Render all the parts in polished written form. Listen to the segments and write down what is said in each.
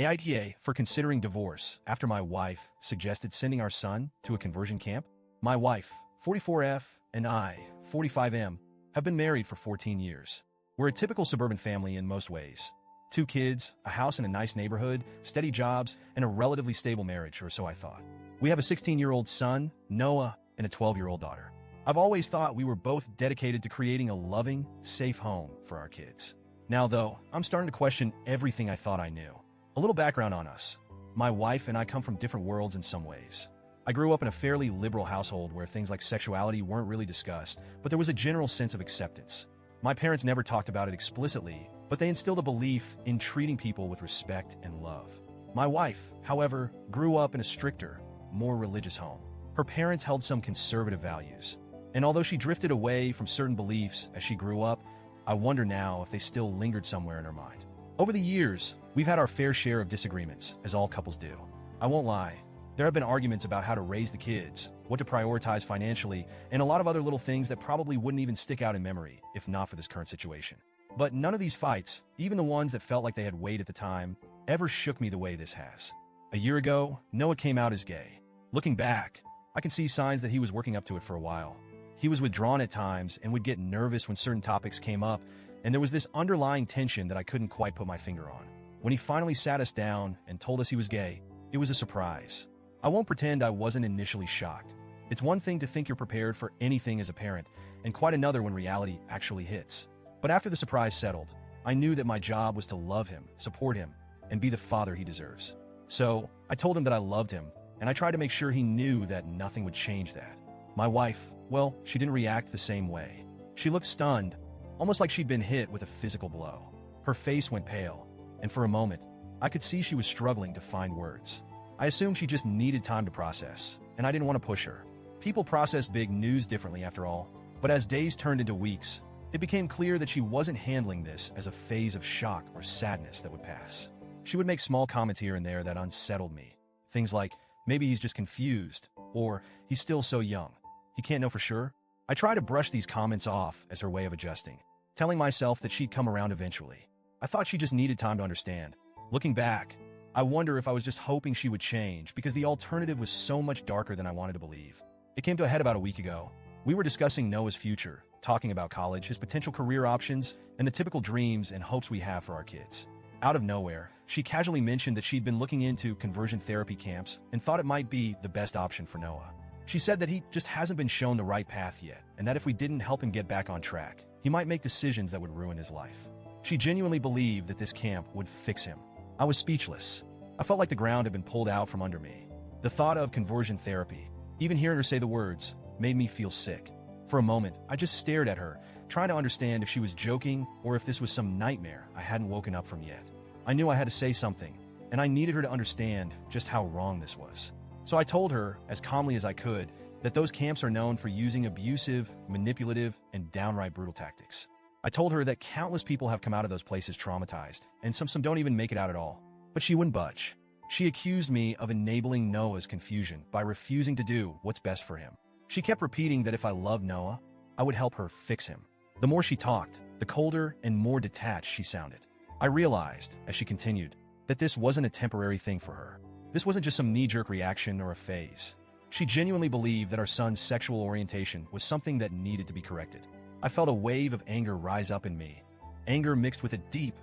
AITA for considering divorce after my wife suggested sending our son to a conversion camp. My wife, 44F, and I, 45M, have been married for 14 years. We're a typical suburban family in most ways. 2 kids, a house in a nice neighborhood, steady jobs, and a relatively stable marriage, or so I thought. We have a 16-year-old son, Noah, and a 12-year-old daughter. I've always thought we were both dedicated to creating a loving, safe home for our kids. Now, though, I'm starting to question everything I thought I knew. A little background on us. My wife and I come from different worlds in some ways. I grew up in a fairly liberal household where things like sexuality weren't really discussed, but there was a general sense of acceptance. My parents never talked about it explicitly, but they instilled a belief in treating people with respect and love. My wife, however, grew up in a stricter, more religious home. Her parents held some conservative values, and although she drifted away from certain beliefs as she grew up, I wonder now if they still lingered somewhere in her mind. Over the years, we've had our fair share of disagreements, as all couples do. I won't lie, there have been arguments about how to raise the kids, what to prioritize financially, and a lot of other little things that probably wouldn't even stick out in memory if not for this current situation. But none of these fights, even the ones that felt like they had weight at the time, ever shook me the way this has. A year ago, Noah came out as gay. Looking back, I can see signs that he was working up to it for a while. He was withdrawn at times and would get nervous when certain topics came up, and there was this underlying tension that I couldn't quite put my finger on. When he finally sat us down and told us he was gay, it was a surprise. I won't pretend I wasn't initially shocked. It's one thing to think you're prepared for anything as a parent, and quite another when reality actually hits. But after the surprise settled, I knew that my job was to love him, support him, and be the father he deserves. So, I told him that I loved him, and I tried to make sure he knew that nothing would change that. My wife, well, she didn't react the same way. She looked stunned, almost like she'd been hit with a physical blow. Her face went pale, and for a moment, I could see she was struggling to find words. I assumed she just needed time to process, and I didn't want to push her. People process big news differently after all, but as days turned into weeks, it became clear that she wasn't handling this as a phase of shock or sadness that would pass. She would make small comments here and there that unsettled me. Things like, maybe he's just confused, or he's still so young. He can't know for sure. I try to brush these comments off as her way of adjusting, telling myself that she'd come around eventually. I thought she just needed time to understand. Looking back, I wonder if I was just hoping she would change because the alternative was so much darker than I wanted to believe. It came to a head about a week ago. We were discussing Noah's future, talking about college, his potential career options, and the typical dreams and hopes we have for our kids. Out of nowhere, she casually mentioned that she'd been looking into conversion therapy camps and thought it might be the best option for Noah. She said that he just hasn't been shown the right path yet, and that if we didn't help him get back on track, he might make decisions that would ruin his life. She genuinely believed that this camp would fix him. I was speechless. I felt like the ground had been pulled out from under me. The thought of conversion therapy, even hearing her say the words, made me feel sick. For a moment, I just stared at her, trying to understand if she was joking or if this was some nightmare I hadn't woken up from yet. I knew I had to say something, and I needed her to understand just how wrong this was. So I told her, as calmly as I could, that those camps are known for using abusive, manipulative, and downright brutal tactics. I told her that countless people have come out of those places traumatized, and some don't even make it out at all. But she wouldn't budge. She accused me of enabling Noah's confusion by refusing to do what's best for him. She kept repeating that if I loved Noah, I would help her fix him. The more she talked, the colder and more detached she sounded. I realized, as she continued, that this wasn't a temporary thing for her. This wasn't just some knee-jerk reaction or a phase. She genuinely believed that our son's sexual orientation was something that needed to be corrected. I felt a wave of anger rise up in me, anger mixed with a deep,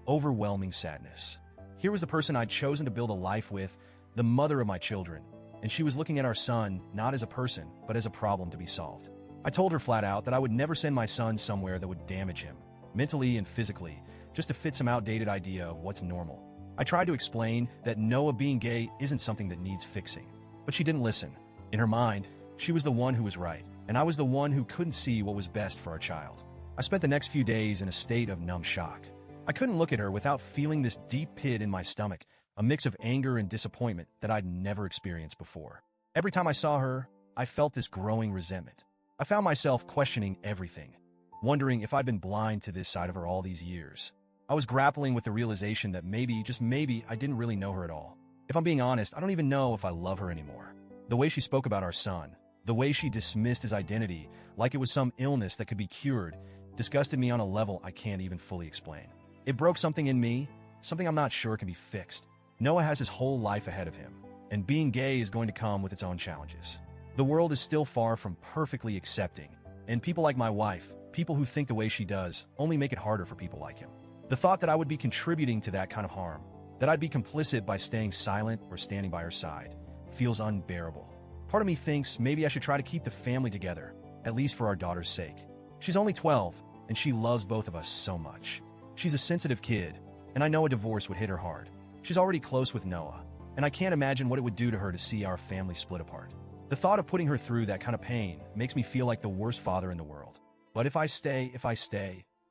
overwhelming sadness. Here was the person I'd chosen to build a life with, the mother of my children, and she was looking at our son not as a person, but as a problem to be solved. I told her flat out that I would never send my son somewhere that would damage him, mentally and physically, just to fit some outdated idea of what's normal. I tried to explain that Noah being gay isn't something that needs fixing, but she didn't listen. In her mind, she was the one who was right, and I was the one who couldn't see what was best for our child. I spent the next few days in a state of numb shock. I couldn't look at her without feeling this deep pit in my stomach, a mix of anger and disappointment that I'd never experienced before. Every time I saw her, I felt this growing resentment. I found myself questioning everything, wondering if I'd been blind to this side of her all these years. I was grappling with the realization that maybe, just maybe, I didn't really know her at all. If I'm being honest, I don't even know if I love her anymore. The way she spoke about our son, the way she dismissed his identity like it was some illness that could be cured, disgusted me on a level I can't even fully explain. It broke something in me, something I'm not sure can be fixed. Noah has his whole life ahead of him, and being gay is going to come with its own challenges. The world is still far from perfectly accepting, and people like my wife, people who think the way she does, only make it harder for people like him. The thought that I would be contributing to that kind of harm, that I'd be complicit by staying silent or standing by her side, feels unbearable. Part of me thinks maybe I should try to keep the family together, at least for our daughter's sake. She's only 12, and she loves both of us so much. She's a sensitive kid, and I know a divorce would hit her hard. She's already close with Noah, and I can't imagine what it would do to her to see our family split apart. The thought of putting her through that kind of pain makes me feel like the worst father in the world. But if I stay,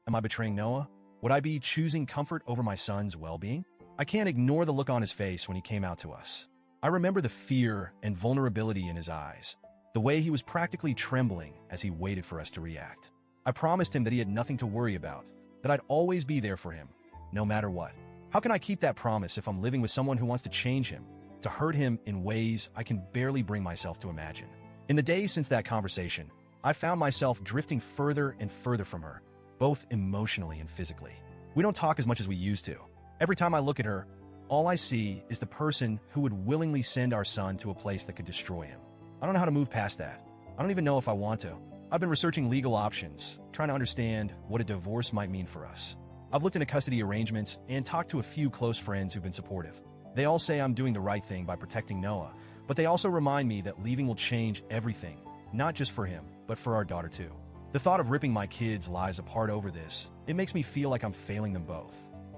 am I betraying Noah? Would I be choosing comfort over my son's well-being? I can't ignore the look on his face when he came out to us. I remember the fear and vulnerability in his eyes, the way he was practically trembling as he waited for us to react. I promised him that he had nothing to worry about, that I'd always be there for him, no matter what. How can I keep that promise if I'm living with someone who wants to change him, to hurt him in ways I can barely bring myself to imagine? In the days since that conversation, I found myself drifting further and further from her, both emotionally and physically. We don't talk as much as we used to. Every time I look at her, all I see is the person who would willingly send our son to a place that could destroy him. I don't know how to move past that. I don't even know if I want to. I've been researching legal options, trying to understand what a divorce might mean for us. I've looked into custody arrangements and talked to a few close friends who've been supportive. They all say I'm doing the right thing by protecting Noah, but they also remind me that leaving will change everything, not just for him, but for our daughter too. The thought of ripping my kids' lives apart over this, it makes me feel like I'm failing them both.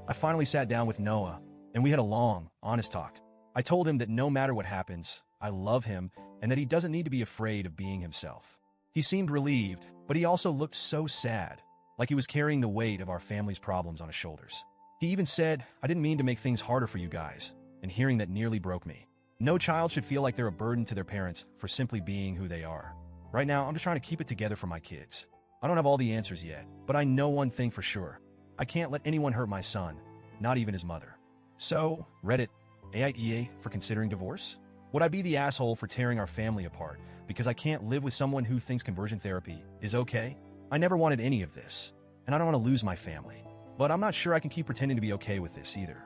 I finally sat down with Noah, and we had a long, honest talk. I told him that no matter what happens, I love him and that he doesn't need to be afraid of being himself. He seemed relieved, but he also looked so sad, like he was carrying the weight of our family's problems on his shoulders. He even said, "I didn't mean to make things harder for you guys," and hearing that nearly broke me. No child should feel like they're a burden to their parents for simply being who they are. Right now, I'm just trying to keep it together for my kids. I don't have all the answers yet, but I know one thing for sure. I can't let anyone hurt my son, not even his mother. So, Reddit, AITA for considering divorce? Would I be the asshole for tearing our family apart because I can't live with someone who thinks conversion therapy is okay? I never wanted any of this, and I don't want to lose my family. But I'm not sure I can keep pretending to be okay with this either.